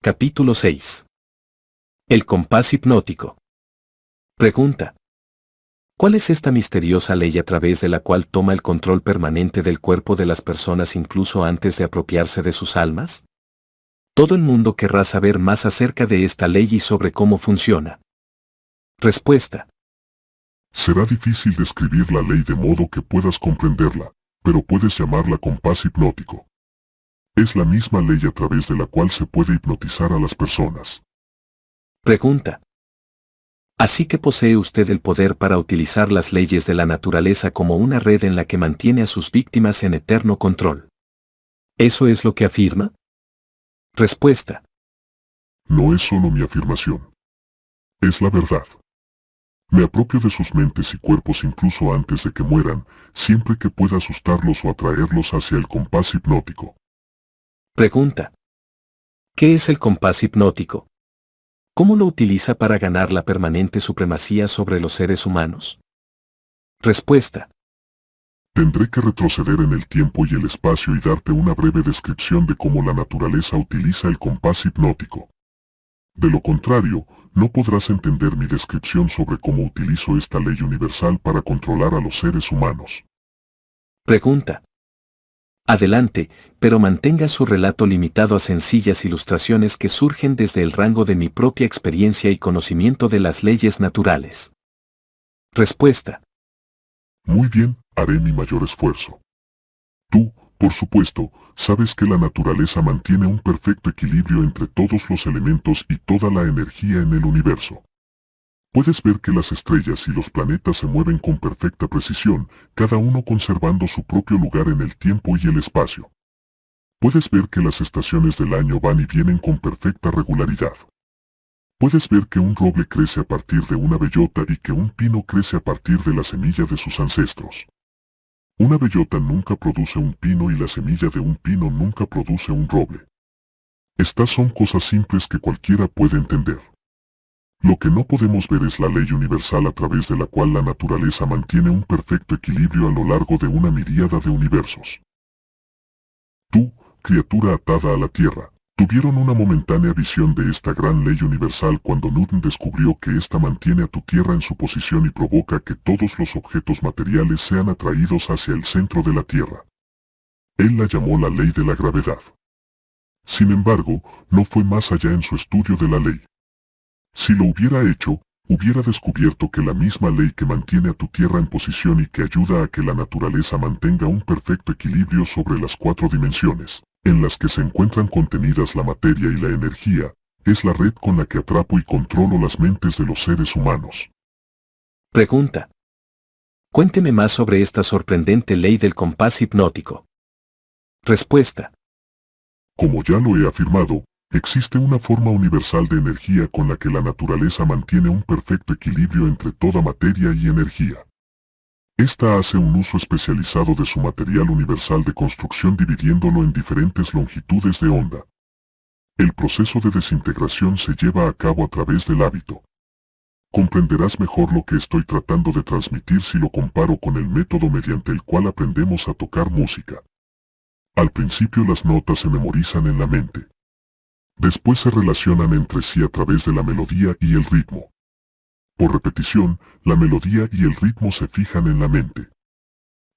Capítulo 6. El compás hipnótico. Pregunta. ¿Cuál es esta misteriosa ley a través de la cual toma el control permanente del cuerpo de las personas incluso antes de apropiarse de sus almas? Todo el mundo querrá saber más acerca de esta ley y sobre cómo funciona. Respuesta. Será difícil describir la ley de modo que puedas comprenderla, pero puedes llamarla compás hipnótico. Es la misma ley a través de la cual se puede hipnotizar a las personas. Pregunta. Así que posee usted el poder para utilizar las leyes de la naturaleza como una red en la que mantiene a sus víctimas en eterno control. ¿Eso es lo que afirma? Respuesta. No es solo mi afirmación. Es la verdad. Me apropio de sus mentes y cuerpos incluso antes de que mueran, siempre que pueda asustarlos o atraerlos hacia el compás hipnótico. Pregunta. ¿Qué es el compás hipnótico? ¿Cómo lo utiliza para ganar la permanente supremacía sobre los seres humanos? Respuesta. Tendré que retroceder en el tiempo y el espacio y darte una breve descripción de cómo la naturaleza utiliza el compás hipnótico. De lo contrario, no podrás entender mi descripción sobre cómo utilizo esta ley universal para controlar a los seres humanos. Pregunta. Adelante, pero mantenga su relato limitado a sencillas ilustraciones que surgen desde el rango de mi propia experiencia y conocimiento de las leyes naturales. Respuesta. Muy bien, haré mi mayor esfuerzo. Tú, por supuesto, sabes que la naturaleza mantiene un perfecto equilibrio entre todos los elementos y toda la energía en el universo. Puedes ver que las estrellas y los planetas se mueven con perfecta precisión, cada uno conservando su propio lugar en el tiempo y el espacio. Puedes ver que las estaciones del año van y vienen con perfecta regularidad. Puedes ver que un roble crece a partir de una bellota y que un pino crece a partir de la semilla de sus ancestros. Una bellota nunca produce un pino y la semilla de un pino nunca produce un roble. Estas son cosas simples que cualquiera puede entender. Lo que no podemos ver es la ley universal a través de la cual la naturaleza mantiene un perfecto equilibrio a lo largo de una miríada de universos. Tú, criatura atada a la Tierra, tuvieron una momentánea visión de esta gran ley universal cuando Newton descubrió que ésta mantiene a tu Tierra en su posición y provoca que todos los objetos materiales sean atraídos hacia el centro de la Tierra. Él la llamó la ley de la gravedad. Sin embargo, no fue más allá en su estudio de la ley. Si lo hubiera hecho, hubiera descubierto que la misma ley que mantiene a tu Tierra en posición y que ayuda a que la naturaleza mantenga un perfecto equilibrio sobre las 4 dimensiones, en las que se encuentran contenidas la materia y la energía, es la red con la que atrapo y controlo las mentes de los seres humanos. Pregunta. Cuénteme más sobre esta sorprendente ley del compás hipnótico. Respuesta. Como ya lo he afirmado, existe una forma universal de energía con la que la naturaleza mantiene un perfecto equilibrio entre toda materia y energía. Esta hace un uso especializado de su material universal de construcción dividiéndolo en diferentes longitudes de onda. El proceso de desintegración se lleva a cabo a través del hábito. Comprenderás mejor lo que estoy tratando de transmitir si lo comparo con el método mediante el cual aprendemos a tocar música. Al principio las notas se memorizan en la mente. Después se relacionan entre sí a través de la melodía y el ritmo. Por repetición, la melodía y el ritmo se fijan en la mente.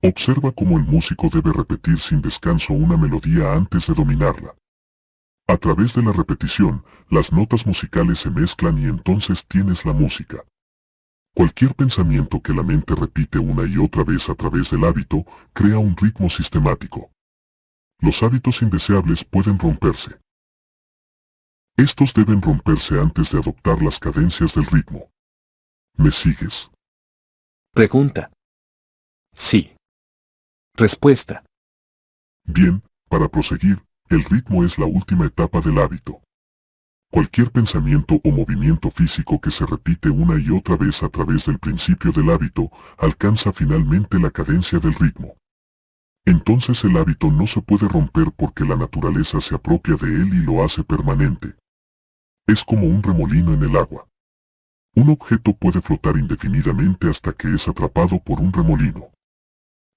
Observa cómo el músico debe repetir sin descanso una melodía antes de dominarla. A través de la repetición, las notas musicales se mezclan y entonces tienes la música. Cualquier pensamiento que la mente repite una y otra vez a través del hábito, crea un ritmo sistemático. Los hábitos indeseables pueden romperse. Estos deben romperse antes de adoptar las cadencias del ritmo. ¿Me sigues? Pregunta. Sí. Respuesta. Bien, para proseguir, el ritmo es la última etapa del hábito. Cualquier pensamiento o movimiento físico que se repite una y otra vez a través del principio del hábito, alcanza finalmente la cadencia del ritmo. Entonces el hábito no se puede romper porque la naturaleza se apropia de él y lo hace permanente. Es como un remolino en el agua. Un objeto puede flotar indefinidamente hasta que es atrapado por un remolino.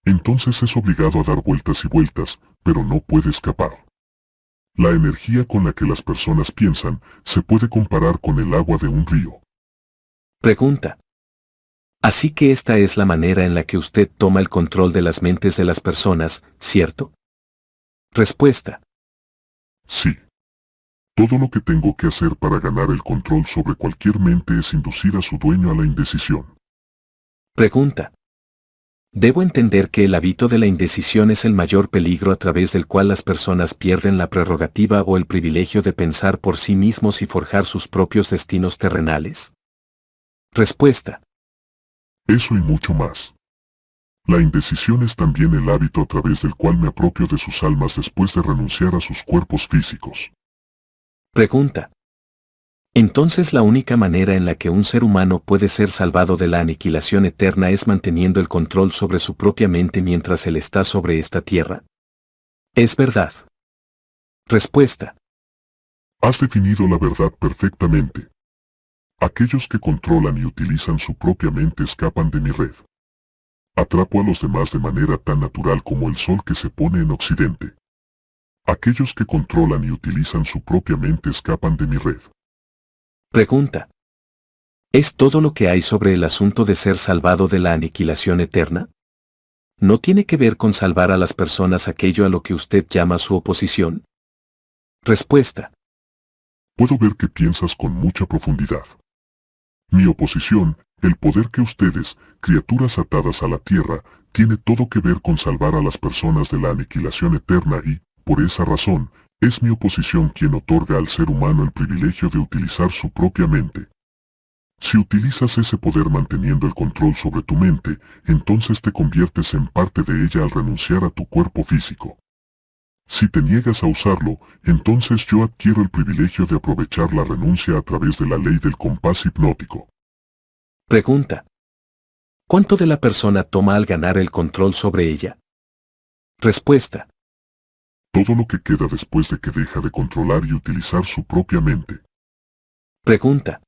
Entonces es obligado a dar vueltas y vueltas, pero no puede escapar. La energía con la que las personas piensan se puede comparar con el agua de un río. Pregunta. Así que esta es la manera en la que usted toma el control de las mentes de las personas, ¿cierto? Respuesta. Sí. Todo lo que tengo que hacer para ganar el control sobre cualquier mente es inducir a su dueño a la indecisión. Pregunta. Debo entender que el hábito de la indecisión es el mayor peligro a través del cual las personas pierden la prerrogativa o el privilegio de pensar por sí mismos y forjar sus propios destinos terrenales. Respuesta. Eso y mucho más. La indecisión es también el hábito a través del cual me apropio de sus almas después de renunciar a sus cuerpos físicos. Pregunta. Entonces la única manera en la que un ser humano puede ser salvado de la aniquilación eterna es manteniendo el control sobre su propia mente mientras él está sobre esta tierra. ¿Es verdad? Respuesta. Has definido la verdad perfectamente. Aquellos que controlan y utilizan su propia mente escapan de mi red. Atrapo a los demás de manera tan natural como el sol que se pone en occidente. Aquellos que controlan y utilizan su propia mente escapan de mi red. Pregunta. ¿Es todo lo que hay sobre el asunto de ser salvado de la aniquilación eterna? ¿No tiene que ver con salvar a las personas aquello a lo que usted llama su oposición? Respuesta. Puedo ver que piensas con mucha profundidad. Mi oposición, el poder que ustedes, criaturas atadas a la tierra, tiene todo que ver con salvar a las personas de la aniquilación eterna y, por esa razón, es mi oposición quien otorga al ser humano el privilegio de utilizar su propia mente. Si utilizas ese poder manteniendo el control sobre tu mente, entonces te conviertes en parte de ella al renunciar a tu cuerpo físico. Si te niegas a usarlo, entonces yo adquiero el privilegio de aprovechar la renuncia a través de la ley del compás hipnótico. Pregunta. ¿Cuánto de la persona toma al ganar el control sobre ella? Respuesta. Todo lo que queda después de que deja de controlar y utilizar su propia mente. Pregunta.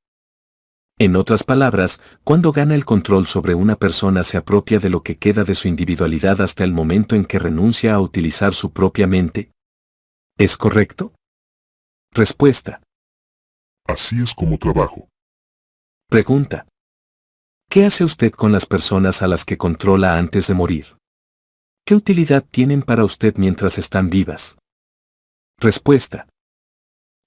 En otras palabras, cuando gana el control sobre una persona se apropia de lo que queda de su individualidad hasta el momento en que renuncia a utilizar su propia mente. ¿Es correcto? Respuesta. Así es como trabajo. Pregunta. ¿Qué hace usted con las personas a las que controla antes de morir? ¿Qué utilidad tienen para usted mientras están vivas? Respuesta.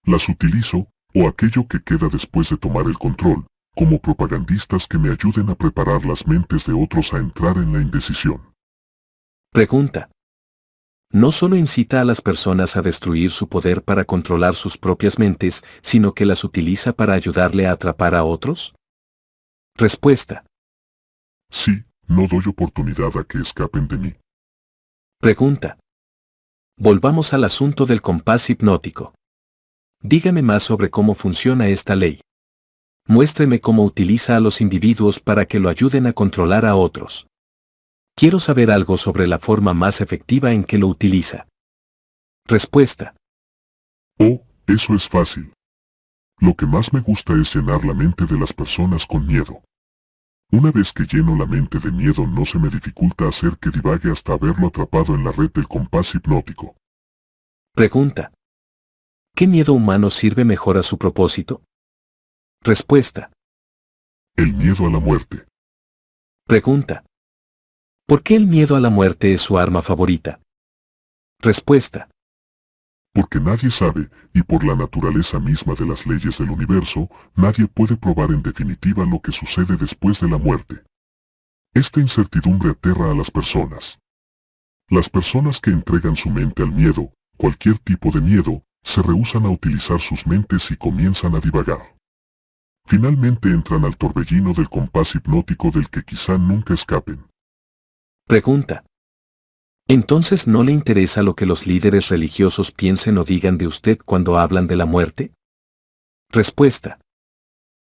Las utilizo, o aquello que queda después de tomar el control, como propagandistas que me ayuden a preparar las mentes de otros a entrar en la indecisión. Pregunta. No solo incita a las personas a destruir su poder para controlar sus propias mentes, sino que las utiliza para ayudarle a atrapar a otros. Respuesta. Sí, no doy oportunidad a que escapen de mí. Pregunta. Volvamos al asunto del compás hipnótico. Dígame más sobre cómo funciona esta ley. Muéstreme cómo utiliza a los individuos para que lo ayuden a controlar a otros. Quiero saber algo sobre la forma más efectiva en que lo utiliza. Respuesta. Oh, eso es fácil. Lo que más me gusta es llenar la mente de las personas con miedo. Una vez que lleno la mente de miedo no se me dificulta hacer que divague hasta haberlo atrapado en la red del compás hipnótico. Pregunta. ¿Qué miedo humano sirve mejor a su propósito? Respuesta. El miedo a la muerte. Pregunta. ¿Por qué el miedo a la muerte es su arma favorita? Respuesta. Porque nadie sabe, y por la naturaleza misma de las leyes del universo, nadie puede probar en definitiva lo que sucede después de la muerte. Esta incertidumbre aterra a las personas. Las personas que entregan su mente al miedo, cualquier tipo de miedo, se rehúsan a utilizar sus mentes y comienzan a divagar. Finalmente entran al torbellino del compás hipnótico del que quizá nunca escapen. Pregunta. ¿Entonces no le interesa lo que los líderes religiosos piensen o digan de usted cuando hablan de la muerte? Respuesta.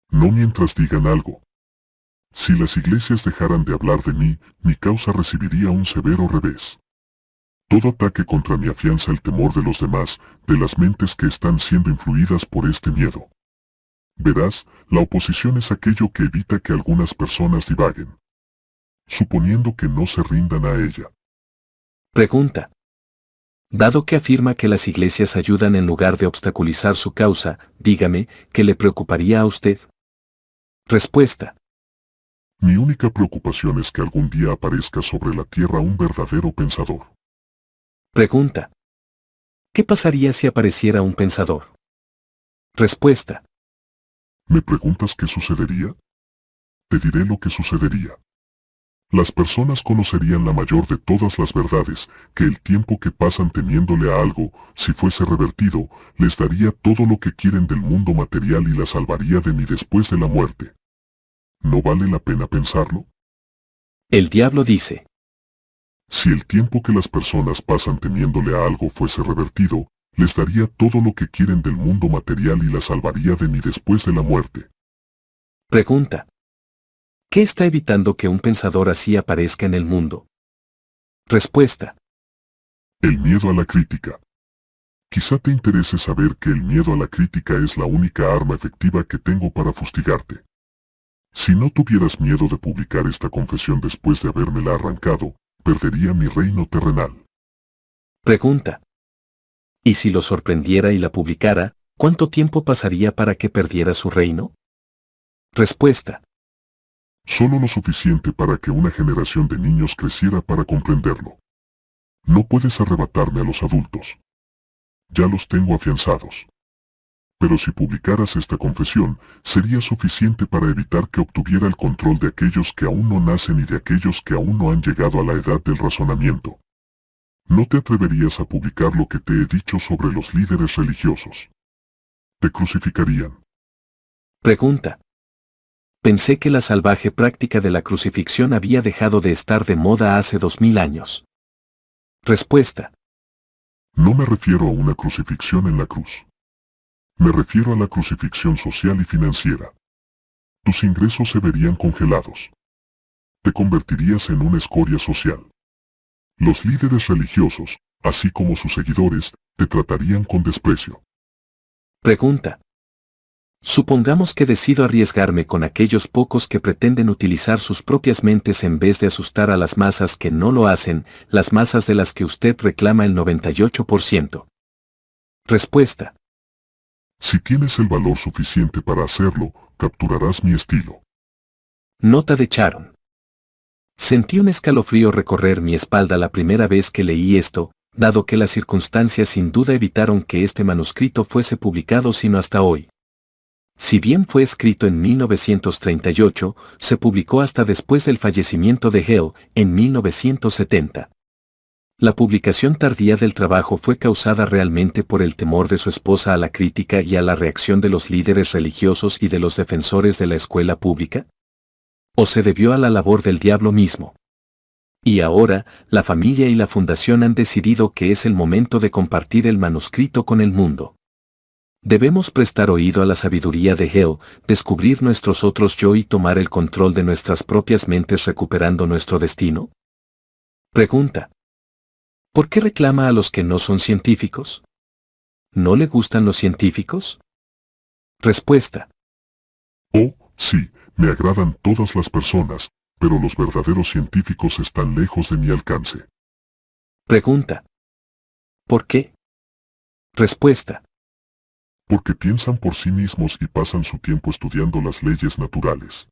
No mientras digan algo. Si las iglesias dejaran de hablar de mí, mi causa recibiría un severo revés. Todo ataque contra mí afianza el temor de los demás, de las mentes que están siendo influidas por este miedo. Verás, la oposición es aquello que evita que algunas personas divaguen, suponiendo que no se rindan a ella. Pregunta. Dado que afirma que las iglesias ayudan en lugar de obstaculizar su causa, dígame, ¿qué le preocuparía a usted? Respuesta. Mi única preocupación es que algún día aparezca sobre la tierra un verdadero pensador. Pregunta. ¿Qué pasaría si apareciera un pensador? Respuesta. ¿Me preguntas qué sucedería? Te diré lo que sucedería. Las personas conocerían la mayor de todas las verdades, que el tiempo que pasan temiéndole a algo, si fuese revertido, les daría todo lo que quieren del mundo material y la salvaría de mí después de la muerte. ¿No vale la pena pensarlo? El diablo dice. Si el tiempo que las personas pasan temiéndole a algo fuese revertido, les daría todo lo que quieren del mundo material y la salvaría de mí después de la muerte. Pregunta. ¿Qué está evitando que un pensador así aparezca en el mundo? Respuesta. El miedo a la crítica. Quizá te interese saber que el miedo a la crítica es la única arma efectiva que tengo para fustigarte. Si no tuvieras miedo de publicar esta confesión después de habérmela arrancado, perdería mi reino terrenal. Pregunta. ¿Y si lo sorprendiera y la publicara, cuánto tiempo pasaría para que perdiera su reino? Respuesta. Solo lo suficiente para que una generación de niños creciera para comprenderlo. No puedes arrebatarme a los adultos. Ya los tengo afianzados. Pero si publicaras esta confesión, sería suficiente para evitar que obtuviera el control de aquellos que aún no nacen y de aquellos que aún no han llegado a la edad del razonamiento. No te atreverías a publicar lo que te he dicho sobre los líderes religiosos. Te crucificarían. Pregunta. Pensé que la salvaje práctica de la crucifixión había dejado de estar de moda hace 2000 años. Respuesta. No me refiero a una crucifixión en la cruz. Me refiero a la crucifixión social y financiera. Tus ingresos se verían congelados. Te convertirías en una escoria social. Los líderes religiosos, así como sus seguidores, te tratarían con desprecio. Pregunta. Supongamos que decido arriesgarme con aquellos pocos que pretenden utilizar sus propias mentes en vez de asustar a las masas que no lo hacen, las masas de las que usted reclama el 98%. Respuesta. Si tienes el valor suficiente para hacerlo, capturarás mi estilo. Nota de Sharon. Sentí un escalofrío recorrer mi espalda la primera vez que leí esto, dado que las circunstancias sin duda evitaron que este manuscrito fuese publicado sino hasta hoy. Si bien fue escrito en 1938, se publicó hasta después del fallecimiento de Hale, en 1970. La publicación tardía del trabajo fue causada realmente por el temor de su esposa a la crítica y a la reacción de los líderes religiosos y de los defensores de la escuela pública. ¿O se debió a la labor del diablo mismo? Y ahora, la familia y la fundación han decidido que es el momento de compartir el manuscrito con el mundo. Debemos prestar oído a la sabiduría de Hale, descubrir nuestros otros yo y tomar el control de nuestras propias mentes recuperando nuestro destino. Pregunta. ¿Por qué reclama a los que no son científicos? ¿No le gustan los científicos? Respuesta. Oh, sí, me agradan todas las personas, pero los verdaderos científicos están lejos de mi alcance. Pregunta. ¿Por qué? Respuesta. Porque piensan por sí mismos y pasan su tiempo estudiando las leyes naturales.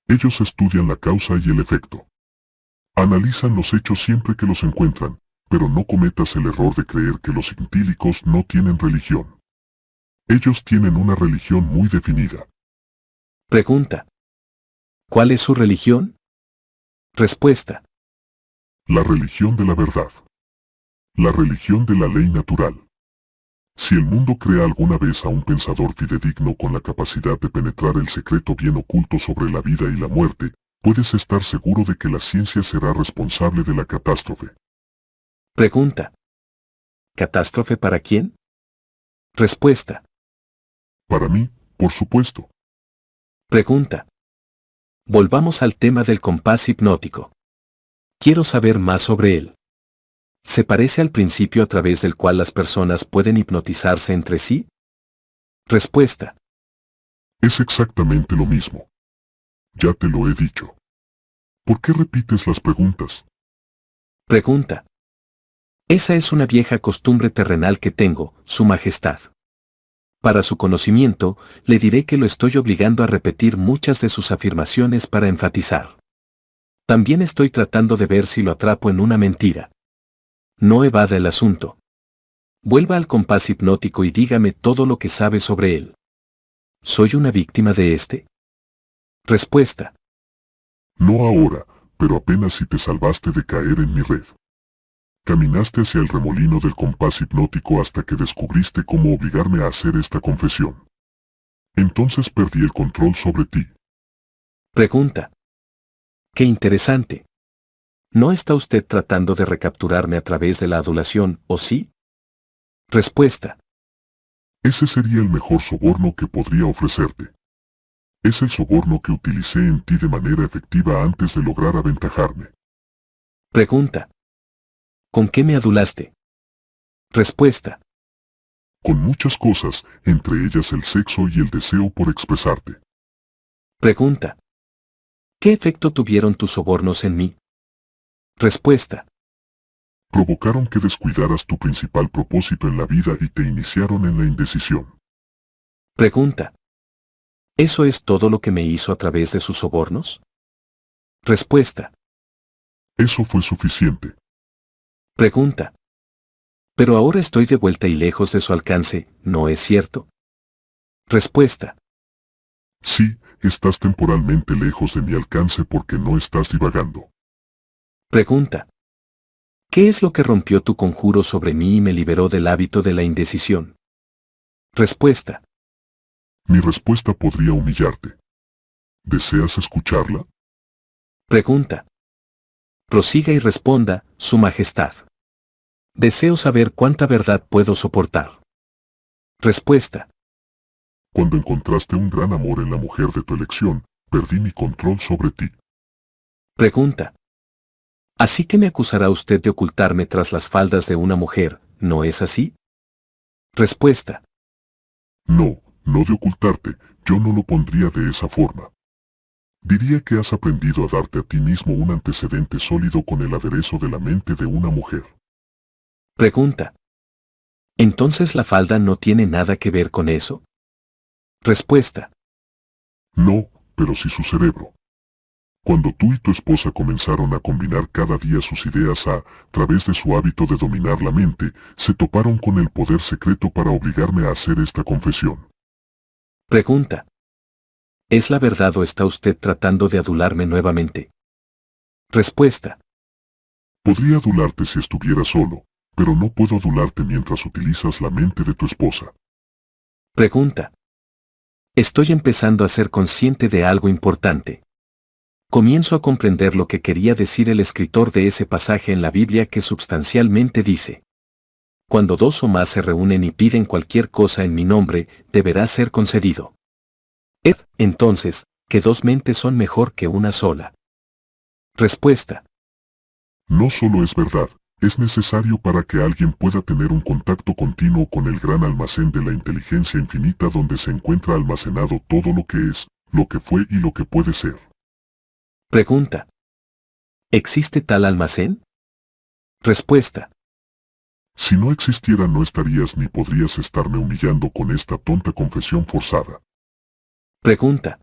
Ellos estudian la causa y el efecto. Analizan los hechos siempre que los encuentran, pero no cometas el error de creer que los científicos no tienen religión. Ellos tienen una religión muy definida. Pregunta. ¿Cuál es su religión? Respuesta. La religión de la verdad. La religión de la ley natural. Si el mundo crea alguna vez a un pensador fidedigno con la capacidad de penetrar el secreto bien oculto sobre la vida y la muerte, puedes estar seguro de que la ciencia será responsable de la catástrofe. Pregunta. ¿Catástrofe para quién? Respuesta. Para mí, por supuesto. Pregunta. Volvamos al tema del compás hipnótico. Quiero saber más sobre él. ¿Se parece al principio a través del cual las personas pueden hipnotizarse entre sí? Respuesta. Es exactamente lo mismo. Ya te lo he dicho. ¿Por qué repites las preguntas? Pregunta. Esa es una vieja costumbre terrenal que tengo, Su Majestad. Para su conocimiento, le diré que lo estoy obligando a repetir muchas de sus afirmaciones para enfatizar. También estoy tratando de ver si lo atrapo en una mentira. No evada el asunto. Vuelva al compás hipnótico y dígame todo lo que sabe sobre él. ¿Soy una víctima de este? Respuesta. No ahora, pero apenas si te salvaste de caer en mi red. Caminaste hacia el remolino del compás hipnótico hasta que descubriste cómo obligarme a hacer esta confesión. Entonces perdí el control sobre ti. Pregunta. Qué interesante. ¿No está usted tratando de recapturarme a través de la adulación, o sí? Respuesta. Ese sería el mejor soborno que podría ofrecerte. Es el soborno que utilicé en ti de manera efectiva antes de lograr aventajarme. Pregunta. ¿Con qué me adulaste? Respuesta. Con muchas cosas, entre ellas el sexo y el deseo por expresarte. Pregunta. ¿Qué efecto tuvieron tus sobornos en mí? Respuesta. Provocaron que descuidaras tu principal propósito en la vida y te iniciaron en la indecisión. Pregunta. ¿Eso es todo lo que me hizo a través de sus sobornos? Respuesta. Eso fue suficiente. Pregunta. Pero ahora estoy de vuelta y lejos de su alcance, ¿no es cierto? Respuesta. Sí, estás temporalmente lejos de mi alcance porque no estás divagando. Pregunta. ¿Qué es lo que rompió tu conjuro sobre mí y me liberó del hábito de la indecisión? Respuesta. Mi respuesta podría humillarte. ¿Deseas escucharla? Pregunta. Prosiga y responda, Su Majestad. Deseo saber cuánta verdad puedo soportar. Respuesta. Cuando encontraste un gran amor en la mujer de tu elección, perdí mi control sobre ti. Pregunta. Así que me acusará usted de ocultarme tras las faldas de una mujer, ¿no es así? Respuesta. No, no de ocultarte, yo no lo pondría de esa forma. Diría que has aprendido a darte a ti mismo un antecedente sólido con el aderezo de la mente de una mujer. Pregunta. ¿Entonces la falda no tiene nada que ver con eso? Respuesta. No, pero sí su cerebro. Cuando tú y tu esposa comenzaron a combinar cada día sus ideas a través de su hábito de dominar la mente, se toparon con el poder secreto para obligarme a hacer esta confesión. Pregunta. ¿Es la verdad o está usted tratando de adularme nuevamente? Respuesta. Podría adularte si estuviera solo, pero no puedo adularte mientras utilizas la mente de tu esposa. Pregunta. Estoy empezando a ser consciente de algo importante. Comienzo a comprender lo que quería decir el escritor de ese pasaje en la Biblia que substancialmente dice: cuando dos o más se reúnen y piden cualquier cosa en mi nombre, deberá ser concedido. Entonces, que dos mentes son mejor que una sola. Respuesta. No solo es verdad, es necesario para que alguien pueda tener un contacto continuo con el gran almacén de la inteligencia infinita donde se encuentra almacenado todo lo que es, lo que fue y lo que puede ser. Pregunta. ¿Existe tal almacén? Respuesta. Si no existiera no estarías ni podrías estarme humillando con esta tonta confesión forzada. Pregunta.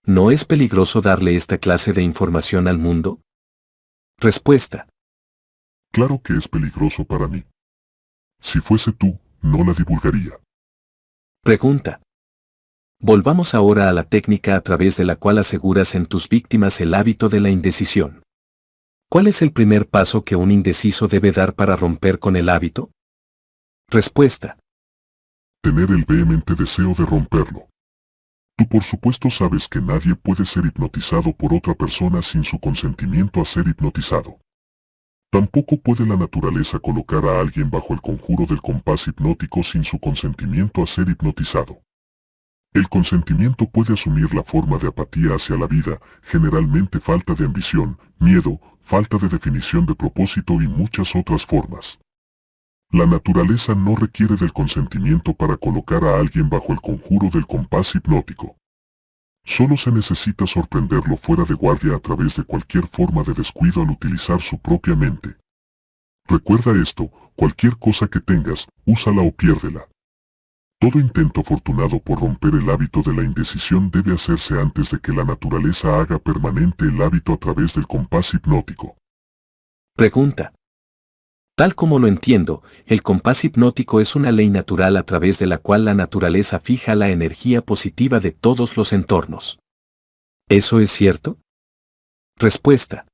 ¿No es peligroso darle esta clase de información al mundo? Respuesta. Claro que es peligroso para mí. Si fuese tú, no la divulgaría. Pregunta. Volvamos ahora a la técnica a través de la cual aseguras en tus víctimas el hábito de la indecisión. ¿Cuál es el primer paso que un indeciso debe dar para romper con el hábito? Respuesta. Tener el vehemente deseo de romperlo. Tú por supuesto sabes que nadie puede ser hipnotizado por otra persona sin su consentimiento a ser hipnotizado. Tampoco puede la naturaleza colocar a alguien bajo el conjuro del compás hipnótico sin su consentimiento a ser hipnotizado. El consentimiento puede asumir la forma de apatía hacia la vida, generalmente falta de ambición, miedo, falta de definición de propósito y muchas otras formas. La naturaleza no requiere del consentimiento para colocar a alguien bajo el conjuro del compás hipnótico. Solo se necesita sorprenderlo fuera de guardia a través de cualquier forma de descuido al utilizar su propia mente. Recuerda esto, cualquier cosa que tengas, úsala o piérdela. Todo intento afortunado por romper el hábito de la indecisión debe hacerse antes de que la naturaleza haga permanente el hábito a través del compás hipnótico. Pregunta. Tal como lo entiendo, el compás hipnótico es una ley natural a través de la cual la naturaleza fija la energía positiva de todos los entornos. ¿Eso es cierto? Respuesta.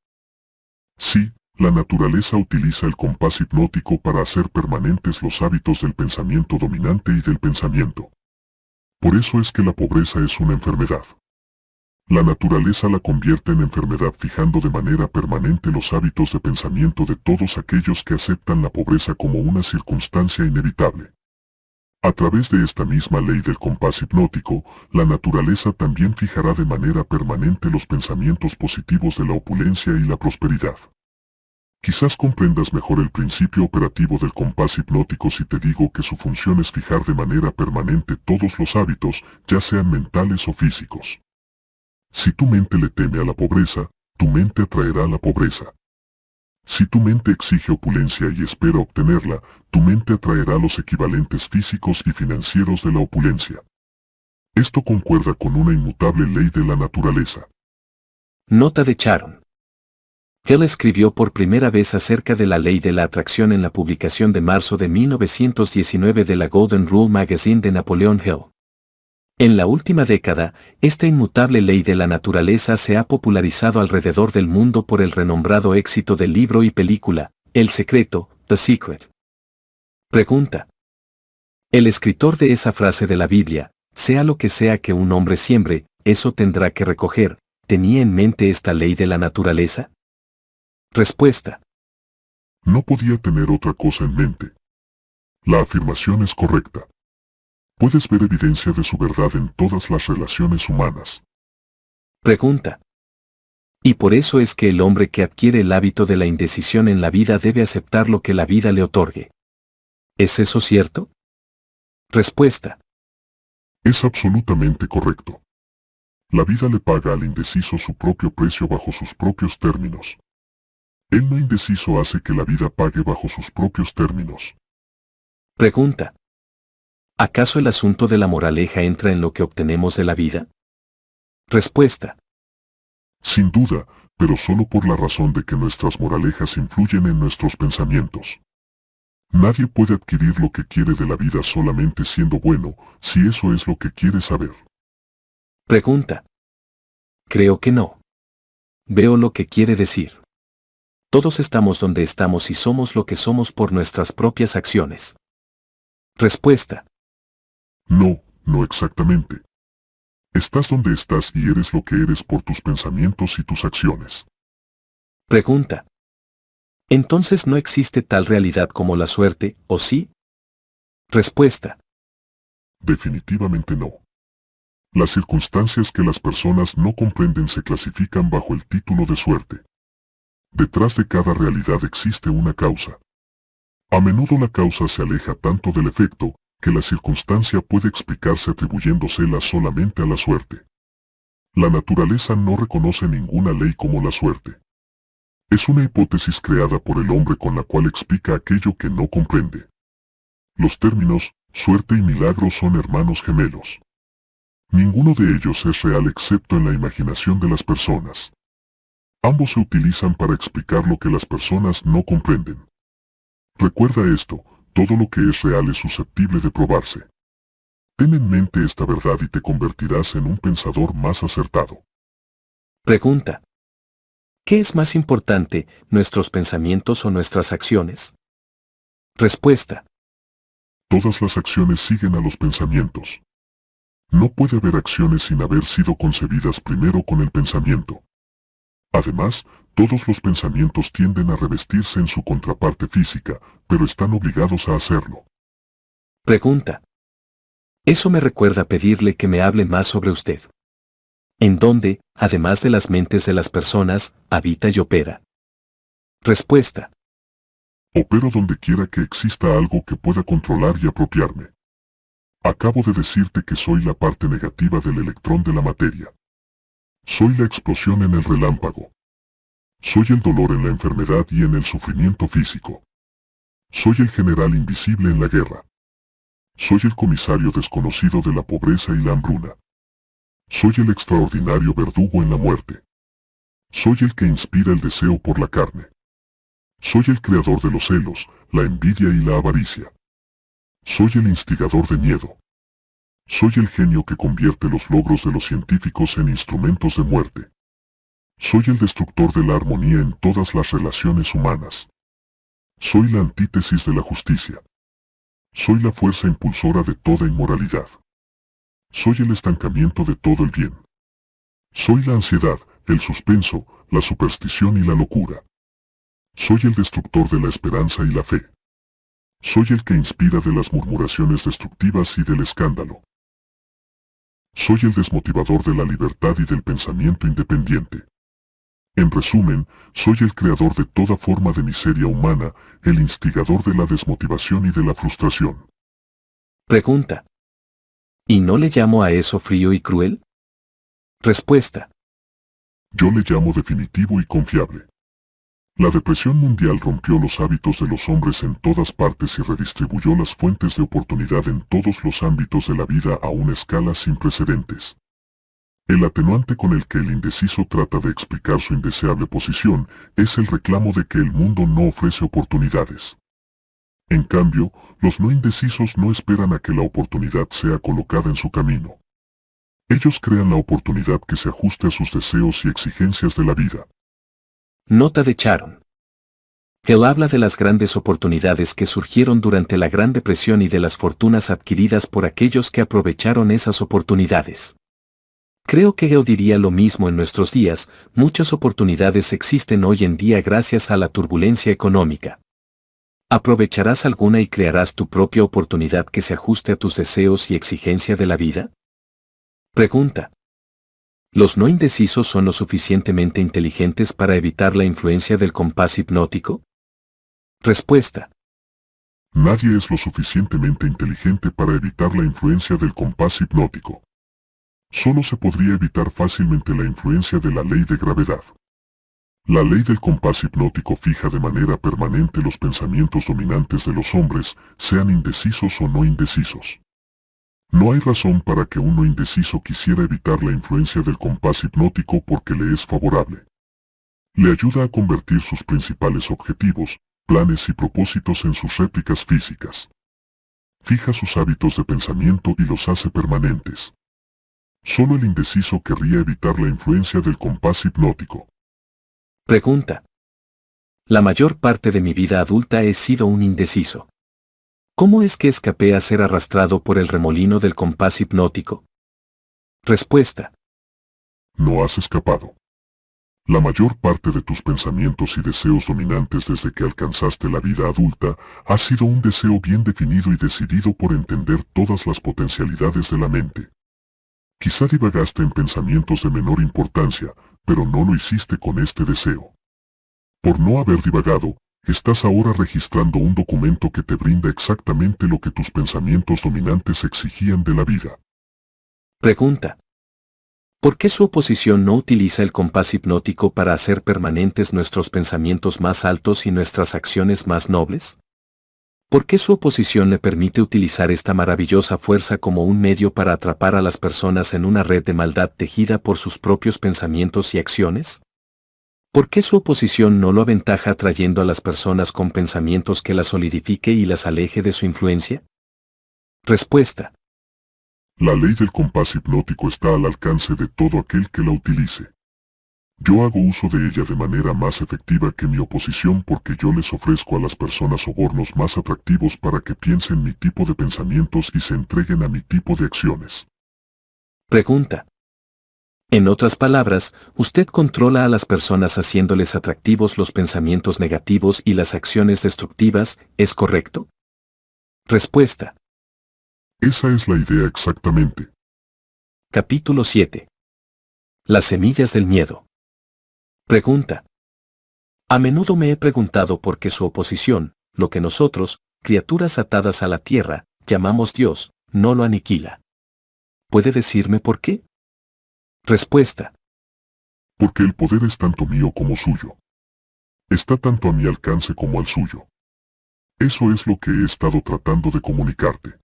Sí, la naturaleza utiliza el compás hipnótico para hacer permanentes los hábitos del pensamiento dominante y del pensamiento. Por eso es que la pobreza es una enfermedad. La naturaleza la convierte en enfermedad fijando de manera permanente los hábitos de pensamiento de todos aquellos que aceptan la pobreza como una circunstancia inevitable. A través de esta misma ley del compás hipnótico, la naturaleza también fijará de manera permanente los pensamientos positivos de la opulencia y la prosperidad. Quizás comprendas mejor el principio operativo del compás hipnótico si te digo que su función es fijar de manera permanente todos los hábitos, ya sean mentales o físicos. Si tu mente le teme a la pobreza, tu mente atraerá la pobreza. Si tu mente exige opulencia y espera obtenerla, tu mente atraerá los equivalentes físicos y financieros de la opulencia. Esto concuerda con una inmutable ley de la naturaleza. Nota de Sharon. Hill escribió por primera vez acerca de la ley de la atracción en la publicación de marzo de 1919 de la Golden Rule Magazine de Napoleon Hill. En la última década, esta inmutable ley de la naturaleza se ha popularizado alrededor del mundo por el renombrado éxito del libro y película, El Secreto, The Secret. Pregunta. El escritor de esa frase de la Biblia, sea lo que sea que un hombre siembre, eso tendrá que recoger, ¿tenía en mente esta ley de la naturaleza? Respuesta. No podía tener otra cosa en mente. La afirmación es correcta. Puedes ver evidencia de su verdad en todas las relaciones humanas. Pregunta. Y por eso es que el hombre que adquiere el hábito de la indecisión en la vida debe aceptar lo que la vida le otorgue. ¿Es eso cierto? Respuesta. Es absolutamente correcto. La vida le paga al indeciso su propio precio bajo sus propios términos. El no indeciso hace que la vida pague bajo sus propios términos. Pregunta. ¿Acaso el asunto de la moraleja entra en lo que obtenemos de la vida? Respuesta. Sin duda, pero solo por la razón de que nuestras moralejas influyen en nuestros pensamientos. Nadie puede adquirir lo que quiere de la vida solamente siendo bueno, si eso es lo que quiere saber. Pregunta. Creo que no. Veo lo que quiere decir. Todos estamos donde estamos y somos lo que somos por nuestras propias acciones. Respuesta. No, no exactamente. Estás donde estás y eres lo que eres por tus pensamientos y tus acciones. Pregunta. ¿Entonces no existe tal realidad como la suerte, o sí? Respuesta. Definitivamente no. Las circunstancias que las personas no comprenden se clasifican bajo el título de suerte. Detrás de cada realidad existe una causa. A menudo la causa se aleja tanto del efecto, que la circunstancia puede explicarse atribuyéndosela solamente a la suerte. La naturaleza no reconoce ninguna ley como la suerte. Es una hipótesis creada por el hombre con la cual explica aquello que no comprende. Los términos, suerte y milagro son hermanos gemelos. Ninguno de ellos es real excepto en la imaginación de las personas. Ambos se utilizan para explicar lo que las personas no comprenden. Recuerda esto, todo lo que es real es susceptible de probarse. Ten en mente esta verdad y te convertirás en un pensador más acertado. Pregunta. ¿Qué es más importante, nuestros pensamientos o nuestras acciones? Respuesta. Todas las acciones siguen a los pensamientos. No puede haber acciones sin haber sido concebidas primero con el pensamiento. Además, todos los pensamientos tienden a revestirse en su contraparte física, pero están obligados a hacerlo. Pregunta. Eso me recuerda pedirle que me hable más sobre usted. ¿En dónde, además de las mentes de las personas, habita y opera? Respuesta. Opero donde quiera que exista algo que pueda controlar y apropiarme. Acabo de decirte que soy la parte negativa del electrón de la materia. Soy la explosión en el relámpago. Soy el dolor en la enfermedad y en el sufrimiento físico. Soy el general invisible en la guerra. Soy el comisario desconocido de la pobreza y la hambruna. Soy el extraordinario verdugo en la muerte. Soy el que inspira el deseo por la carne. Soy el creador de los celos, la envidia y la avaricia. Soy el instigador de miedo. Soy el genio que convierte los logros de los científicos en instrumentos de muerte. Soy el destructor de la armonía en todas las relaciones humanas. Soy la antítesis de la justicia. Soy la fuerza impulsora de toda inmoralidad. Soy el estancamiento de todo el bien. Soy la ansiedad, el suspenso, la superstición y la locura. Soy el destructor de la esperanza y la fe. Soy el que inspira de las murmuraciones destructivas y del escándalo. Soy el desmotivador de la libertad y del pensamiento independiente. En resumen, soy el creador de toda forma de miseria humana, el instigador de la desmotivación y de la frustración. Pregunta. ¿Y no le llamo a eso frío y cruel? Respuesta. Yo le llamo definitivo y confiable. La depresión mundial rompió los hábitos de los hombres en todas partes y redistribuyó las fuentes de oportunidad en todos los ámbitos de la vida a una escala sin precedentes. El atenuante con el que el indeciso trata de explicar su indeseable posición es el reclamo de que el mundo no ofrece oportunidades. En cambio, los no indecisos no esperan a que la oportunidad sea colocada en su camino. Ellos crean la oportunidad que se ajuste a sus deseos y exigencias de la vida. Nota de Sharon. Él habla de las grandes oportunidades que surgieron durante la Gran Depresión y de las fortunas adquiridas por aquellos que aprovecharon esas oportunidades. Creo que él diría lo mismo en nuestros días, muchas oportunidades existen hoy en día gracias a la turbulencia económica. ¿Aprovecharás alguna y crearás tu propia oportunidad que se ajuste a tus deseos y exigencia de la vida? Pregunta. ¿Los no indecisos son lo suficientemente inteligentes para evitar la influencia del compás hipnótico? Respuesta. Nadie es lo suficientemente inteligente para evitar la influencia del compás hipnótico. Solo se podría evitar fácilmente la influencia de la ley de gravedad. La ley del compás hipnótico fija de manera permanente los pensamientos dominantes de los hombres, sean indecisos o no indecisos. No hay razón para que uno indeciso quisiera evitar la influencia del compás hipnótico porque le es favorable. Le ayuda a convertir sus principales objetivos, planes y propósitos en sus réplicas físicas. Fija sus hábitos de pensamiento y los hace permanentes. Solo el indeciso querría evitar la influencia del compás hipnótico. Pregunta. La mayor parte de mi vida adulta he sido un indeciso. ¿Cómo es que escapé a ser arrastrado por el remolino del compás hipnótico? Respuesta. No has escapado. La mayor parte de tus pensamientos y deseos dominantes desde que alcanzaste la vida adulta ha sido un deseo bien definido y decidido por entender todas las potencialidades de la mente. Quizá divagaste en pensamientos de menor importancia, pero no lo hiciste con este deseo. Por no haber divagado, estás ahora registrando un documento que te brinda exactamente lo que tus pensamientos dominantes exigían de la vida. Pregunta. ¿Por qué su oposición no utiliza el compás hipnótico para hacer permanentes nuestros pensamientos más altos y nuestras acciones más nobles? ¿Por qué su oposición le permite utilizar esta maravillosa fuerza como un medio para atrapar a las personas en una red de maldad tejida por sus propios pensamientos y acciones? ¿Por qué su oposición no lo aventaja atrayendo a las personas con pensamientos que las solidifique y las aleje de su influencia? Respuesta. La ley del compás hipnótico está al alcance de todo aquel que la utilice. Yo hago uso de ella de manera más efectiva que mi oposición porque yo les ofrezco a las personas sobornos más atractivos para que piensen mi tipo de pensamientos y se entreguen a mi tipo de acciones. Pregunta. En otras palabras, usted controla a las personas haciéndoles atractivos los pensamientos negativos y las acciones destructivas, ¿es correcto? Respuesta. Esa es la idea exactamente. Capítulo 7. Las semillas del miedo. Pregunta. A menudo me he preguntado por qué su oposición, lo que nosotros, criaturas atadas a la tierra, llamamos Dios, no lo aniquila. ¿Puede decirme por qué? Respuesta. Porque el poder es tanto mío como suyo. Está tanto a mi alcance como al suyo. Eso es lo que he estado tratando de comunicarte.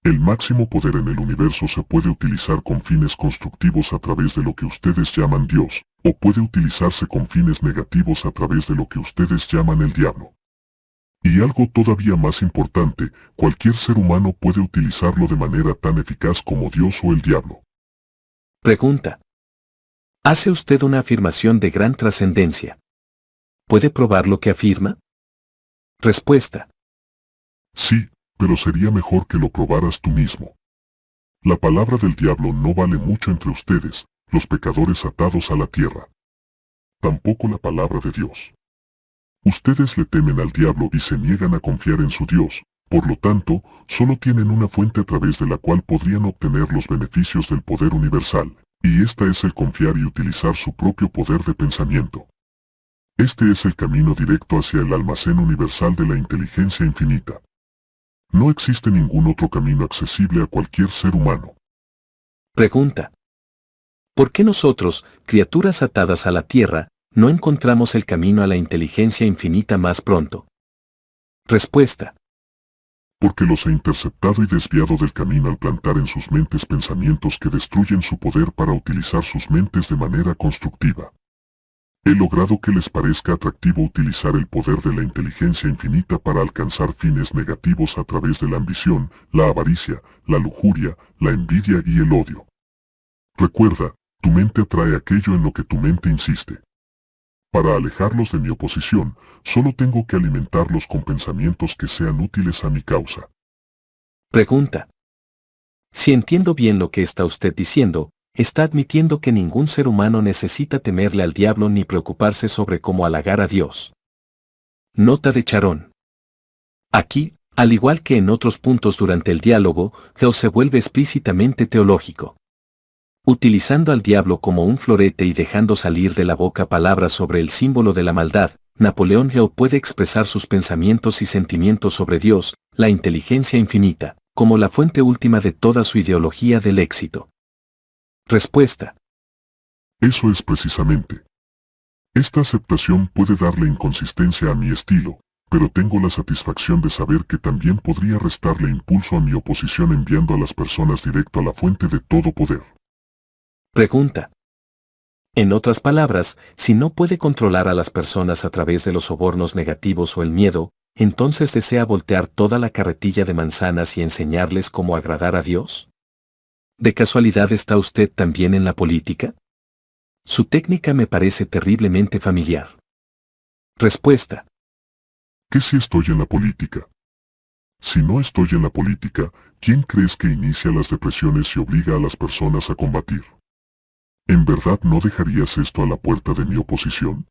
El máximo poder en el universo se puede utilizar con fines constructivos a través de lo que ustedes llaman Dios, o puede utilizarse con fines negativos a través de lo que ustedes llaman el diablo. Y algo todavía más importante, cualquier ser humano puede utilizarlo de manera tan eficaz como Dios o el diablo. Pregunta. Hace usted una afirmación de gran trascendencia. ¿Puede probar lo que afirma? Respuesta. Sí, pero sería mejor que lo probaras tú mismo. La palabra del diablo no vale mucho entre ustedes, los pecadores atados a la tierra. Tampoco la palabra de Dios. Ustedes le temen al diablo y se niegan a confiar en su Dios, por lo tanto, solo tienen una fuente a través de la cual podrían obtener los beneficios del poder universal, y esta es el confiar y utilizar su propio poder de pensamiento. Este es el camino directo hacia el almacén universal de la inteligencia infinita. No existe ningún otro camino accesible a cualquier ser humano. Pregunta. ¿Por qué nosotros, criaturas atadas a la tierra, no encontramos el camino a la inteligencia infinita más pronto? Respuesta. Porque los he interceptado y desviado del camino al plantar en sus mentes pensamientos que destruyen su poder para utilizar sus mentes de manera constructiva. He logrado que les parezca atractivo utilizar el poder de la inteligencia infinita para alcanzar fines negativos a través de la ambición, la avaricia, la lujuria, la envidia y el odio. Recuerda, tu mente atrae aquello en lo que tu mente insiste. Para alejarlos de mi oposición, solo tengo que alimentarlos con pensamientos que sean útiles a mi causa. Pregunta. Si entiendo bien lo que está usted diciendo, está admitiendo que ningún ser humano necesita temerle al diablo ni preocuparse sobre cómo halagar a Dios. Nota de Charón. Aquí, al igual que en otros puntos durante el diálogo, Geo se vuelve explícitamente teológico. Utilizando al diablo como un florete y dejando salir de la boca palabras sobre el símbolo de la maldad, Napoleón Hill puede expresar sus pensamientos y sentimientos sobre Dios, la inteligencia infinita, como la fuente última de toda su ideología del éxito. Respuesta. Eso es precisamente. Esta aceptación puede darle inconsistencia a mi estilo, pero tengo la satisfacción de saber que también podría restarle impulso a mi oposición enviando a las personas directo a la fuente de todo poder. Pregunta. En otras palabras, si no puede controlar a las personas a través de los sobornos negativos o el miedo, entonces desea voltear toda la carretilla de manzanas y enseñarles cómo agradar a Dios. ¿De casualidad está usted también en la política? Su técnica me parece terriblemente familiar. Respuesta. ¿Qué si estoy en la política? Si no estoy en la política, ¿quién crees que inicia las depresiones y obliga a las personas a combatir? ¿En verdad no dejarías esto a la puerta de mi oposición?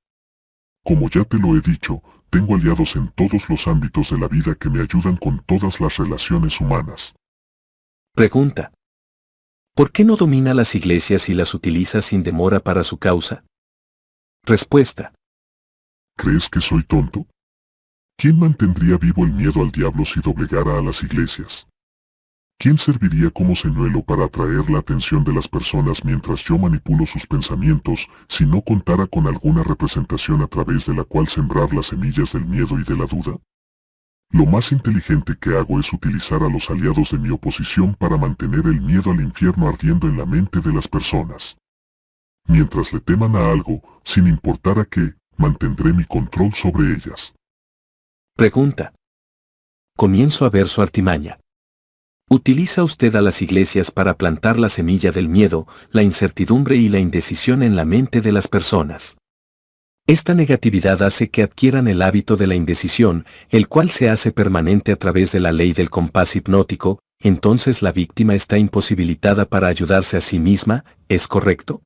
Como ya te lo he dicho, tengo aliados en todos los ámbitos de la vida que me ayudan con todas las relaciones humanas. Pregunta. ¿Por qué no domina las iglesias y las utiliza sin demora para su causa? Respuesta. ¿Crees que soy tonto? ¿Quién mantendría vivo el miedo al diablo si doblegara a las iglesias? ¿Quién serviría como señuelo para atraer la atención de las personas mientras yo manipulo sus pensamientos si no contara con alguna representación a través de la cual sembrar las semillas del miedo y de la duda? Lo más inteligente que hago es utilizar a los aliados de mi oposición para mantener el miedo al infierno ardiendo en la mente de las personas. Mientras le teman a algo, sin importar a qué, mantendré mi control sobre ellas. Pregunta. Comienzo a ver su artimaña. Utiliza usted a las iglesias para plantar la semilla del miedo, la incertidumbre y la indecisión en la mente de las personas. Esta negatividad hace que adquieran el hábito de la indecisión, el cual se hace permanente a través de la ley del compás hipnótico, entonces la víctima está imposibilitada para ayudarse a sí misma, ¿es correcto?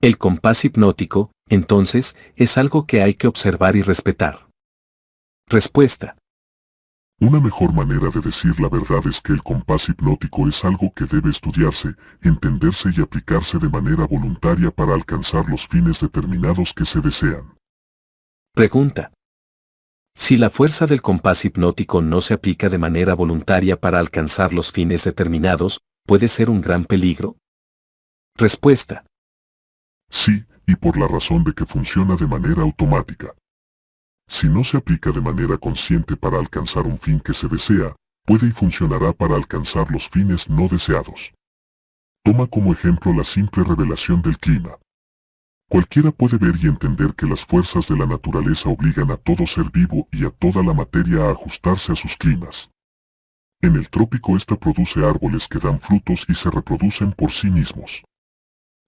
El compás hipnótico, entonces, es algo que hay que observar y respetar. Respuesta. Una mejor manera de decir la verdad es que el compás hipnótico es algo que debe estudiarse, entenderse y aplicarse de manera voluntaria para alcanzar los fines determinados que se desean. Pregunta. Si la fuerza del compás hipnótico no se aplica de manera voluntaria para alcanzar los fines determinados, ¿puede ser un gran peligro? Respuesta. Sí, y por la razón de que funciona de manera automática. Si no se aplica de manera consciente para alcanzar un fin que se desea, puede y funcionará para alcanzar los fines no deseados. Toma como ejemplo la simple revelación del clima. Cualquiera puede ver y entender que las fuerzas de la naturaleza obligan a todo ser vivo y a toda la materia a ajustarse a sus climas. En el trópico esta produce árboles que dan frutos y se reproducen por sí mismos.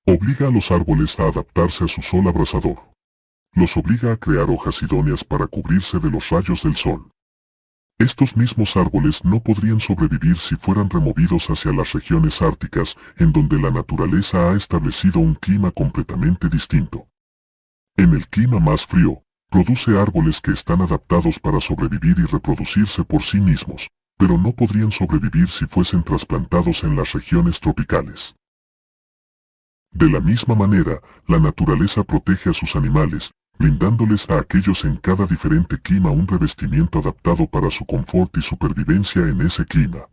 Obliga a los árboles a adaptarse a su sol abrasador. Los obliga a crear hojas idóneas para cubrirse de los rayos del sol. Estos mismos árboles no podrían sobrevivir si fueran removidos hacia las regiones árticas, en donde la naturaleza ha establecido un clima completamente distinto. En el clima más frío, produce árboles que están adaptados para sobrevivir y reproducirse por sí mismos, pero no podrían sobrevivir si fuesen trasplantados en las regiones tropicales. De la misma manera, la naturaleza protege a sus animales, brindándoles a aquellos en cada diferente clima un revestimiento adaptado para su confort y supervivencia en ese clima.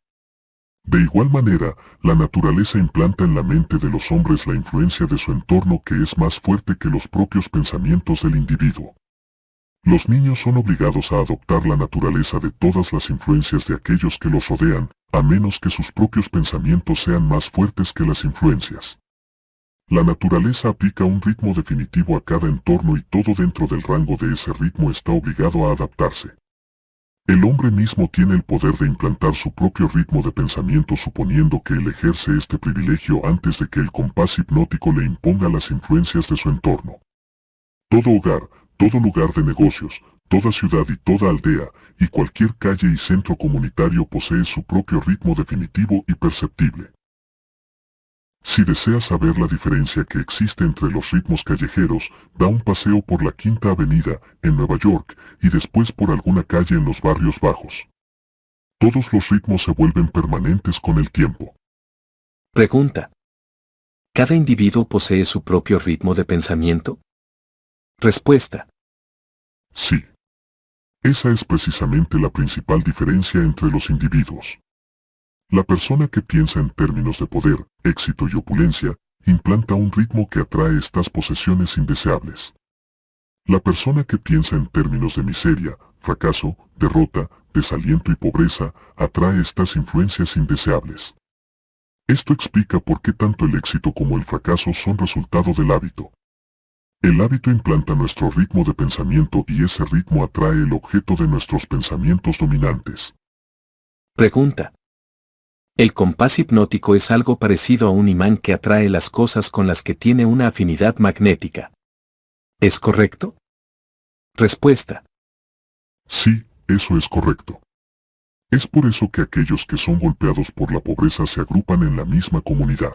De igual manera, la naturaleza implanta en la mente de los hombres la influencia de su entorno que es más fuerte que los propios pensamientos del individuo. Los niños son obligados a adoptar la naturaleza de todas las influencias de aquellos que los rodean, a menos que sus propios pensamientos sean más fuertes que las influencias. La naturaleza aplica un ritmo definitivo a cada entorno y todo dentro del rango de ese ritmo está obligado a adaptarse. El hombre mismo tiene el poder de implantar su propio ritmo de pensamiento suponiendo que él ejerce este privilegio antes de que el compás hipnótico le imponga las influencias de su entorno. Todo hogar, todo lugar de negocios, toda ciudad y toda aldea, y cualquier calle y centro comunitario posee su propio ritmo definitivo y perceptible. Si deseas saber la diferencia que existe entre los ritmos callejeros, da un paseo por la Quinta Avenida, en Nueva York, y después por alguna calle en los barrios bajos. Todos los ritmos se vuelven permanentes con el tiempo. Pregunta. ¿Cada individuo posee su propio ritmo de pensamiento? Respuesta. Sí. Esa es precisamente la principal diferencia entre los individuos. La persona que piensa en términos de poder, éxito y opulencia, implanta un ritmo que atrae estas posesiones indeseables. La persona que piensa en términos de miseria, fracaso, derrota, desaliento y pobreza, atrae estas influencias indeseables. Esto explica por qué tanto el éxito como el fracaso son resultado del hábito. El hábito implanta nuestro ritmo de pensamiento y ese ritmo atrae el objeto de nuestros pensamientos dominantes. Pregunta. ¿El compás hipnótico es algo parecido a un imán que atrae las cosas con las que tiene una afinidad magnética? ¿Es correcto? Respuesta. Sí, eso es correcto. Es por eso que aquellos que son golpeados por la pobreza se agrupan en la misma comunidad.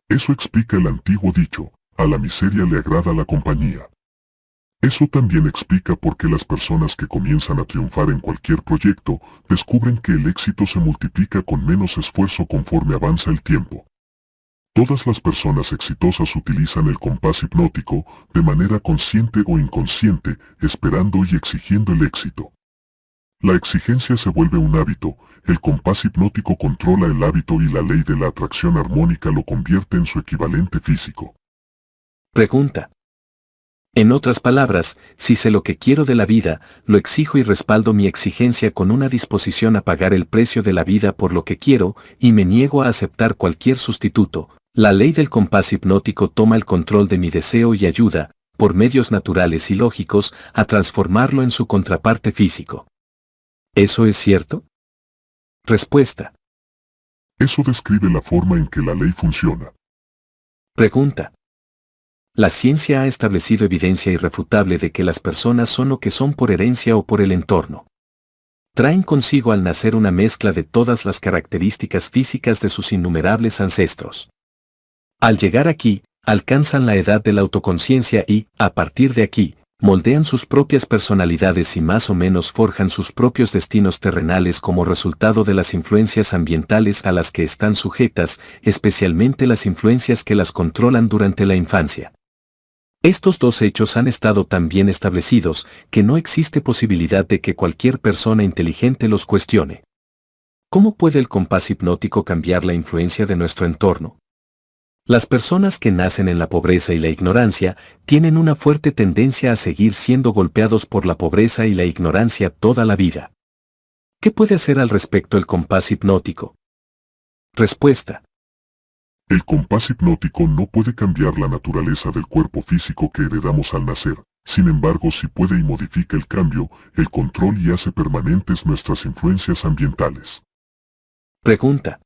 Eso explica el antiguo dicho, a la miseria le agrada la compañía. Eso también explica por qué las personas que comienzan a triunfar en cualquier proyecto descubren que el éxito se multiplica con menos esfuerzo conforme avanza el tiempo. Todas las personas exitosas utilizan el compás hipnótico de manera consciente o inconsciente, esperando y exigiendo el éxito. La exigencia se vuelve un hábito, el compás hipnótico controla el hábito y la ley de la atracción armónica lo convierte en su equivalente físico. Pregunta. En otras palabras, si sé lo que quiero de la vida, lo exijo y respaldo mi exigencia con una disposición a pagar el precio de la vida por lo que quiero, y me niego a aceptar cualquier sustituto. La ley del compás hipnótico toma el control de mi deseo y ayuda, por medios naturales y lógicos, a transformarlo en su contraparte físico. ¿Eso es cierto? Respuesta. Eso describe la forma en que la ley funciona. Pregunta. La ciencia ha establecido evidencia irrefutable de que las personas son lo que son por herencia o por el entorno. Traen consigo al nacer una mezcla de todas las características físicas de sus innumerables ancestros. Al llegar aquí, alcanzan la edad de la autoconciencia y, a partir de aquí, moldean sus propias personalidades y más o menos forjan sus propios destinos terrenales como resultado de las influencias ambientales a las que están sujetas, especialmente las influencias que las controlan durante la infancia. Estos dos hechos han estado tan bien establecidos que no existe posibilidad de que cualquier persona inteligente los cuestione. ¿Cómo puede el compás hipnótico cambiar la influencia de nuestro entorno? Las personas que nacen en la pobreza y la ignorancia tienen una fuerte tendencia a seguir siendo golpeados por la pobreza y la ignorancia toda la vida. ¿Qué puede hacer al respecto el compás hipnótico? Respuesta. El compás hipnótico no puede cambiar la naturaleza del cuerpo físico que heredamos al nacer. Sin embargo, sí puede y modifica el cambio, el control y hace permanentes nuestras influencias ambientales. Pregunta.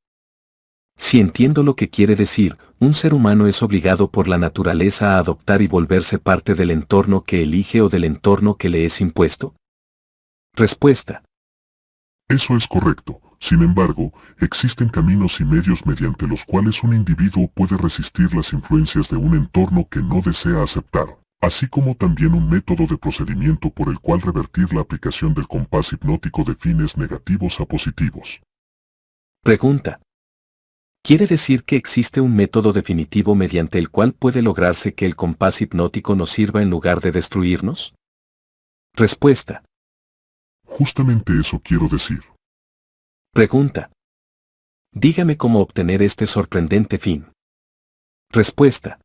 Si entiendo lo que quiere decir, ¿un ser humano es obligado por la naturaleza a adoptar y volverse parte del entorno que elige o del entorno que le es impuesto? Respuesta. Eso es correcto. Sin embargo, existen caminos y medios mediante los cuales un individuo puede resistir las influencias de un entorno que no desea aceptar, así como también un método de procedimiento por el cual revertir la aplicación del compás hipnótico de fines negativos a positivos. Pregunta. ¿Quiere decir que existe un método definitivo mediante el cual puede lograrse que el compás hipnótico nos sirva en lugar de destruirnos? Respuesta. Justamente eso quiero decir. Pregunta. Dígame cómo obtener este sorprendente fin. Respuesta.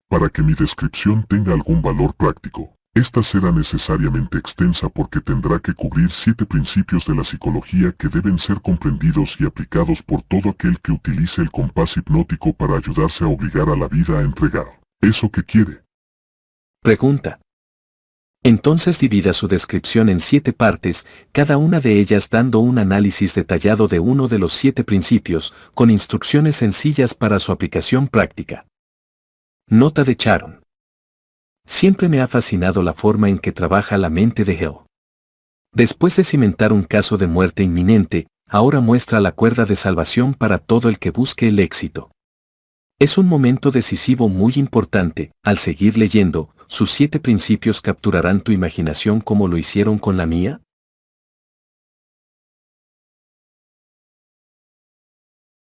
Para que mi descripción tenga algún valor práctico, esta será necesariamente extensa porque tendrá que cubrir 7 principios de la psicología que deben ser comprendidos y aplicados por todo aquel que utilice el compás hipnótico para ayudarse a obligar a la vida a entregar eso que quiere. Pregunta. Entonces divida su descripción en 7 partes, cada una de ellas dando un análisis detallado de uno de los 7 principios, con instrucciones sencillas para su aplicación práctica. Nota de Sharon. Siempre me ha fascinado la forma en que trabaja la mente de Hell. Después de cimentar un caso de muerte inminente, ahora muestra la cuerda de salvación para todo el que busque el éxito. Es un momento decisivo muy importante. Al seguir leyendo, ¿sus 7 principios capturarán tu imaginación como lo hicieron con la mía?